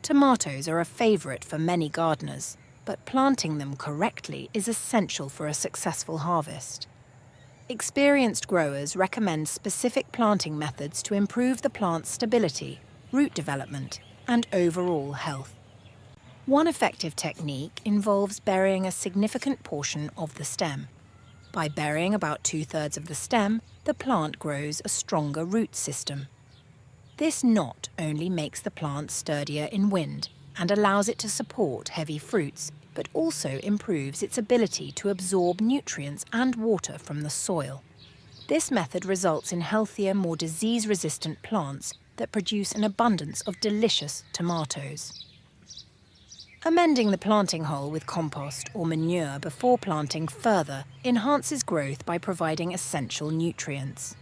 Tomatoes are a favourite for many gardeners, but planting them correctly is essential for a successful harvest. Experienced growers recommend specific planting methods to improve the plant's stability, root development, and overall health. One effective technique involves burying a significant portion of the stem. By burying about 2/3 of the stem, the plant grows a stronger root system. This not only makes the plant sturdier in wind and allows it to support heavy fruits, but also improves its ability to absorb nutrients and water from the soil. This method results in healthier, more disease-resistant plants that produce an abundance of delicious tomatoes. Amending the planting hole with compost or manure before planting further enhances growth by providing essential nutrients.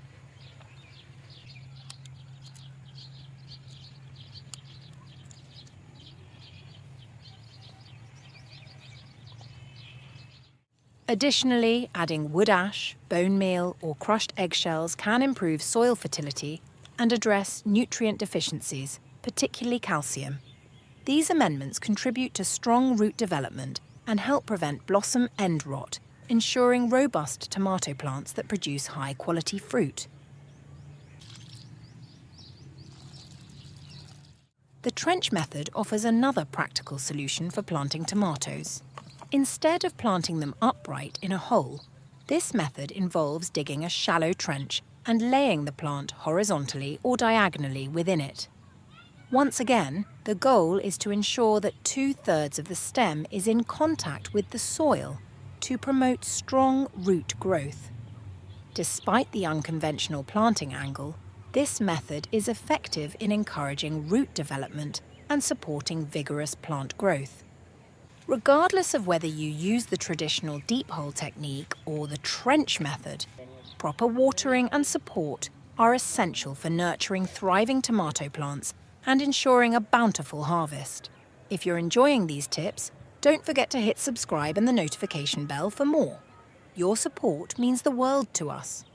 Additionally, adding wood ash, bone meal, or crushed eggshells can improve soil fertility and address nutrient deficiencies, particularly calcium. These amendments contribute to strong root development and help prevent blossom end rot, ensuring robust tomato plants that produce high-quality fruit. The trench method offers another practical solution for planting tomatoes. Instead of planting them upright in a hole, this method involves digging a shallow trench and laying the plant horizontally or diagonally within it. Once again, the goal is to ensure that 2/3 of the stem is in contact with the soil to promote strong root growth. Despite the unconventional planting angle, this method is effective in encouraging root development and supporting vigorous plant growth. Regardless of whether you use the traditional deep hole technique or the trench method, proper watering and support are essential for nurturing thriving tomato plants and ensuring a bountiful harvest. If you're enjoying these tips, don't forget to hit subscribe and the notification bell for more. Your support means the world to us.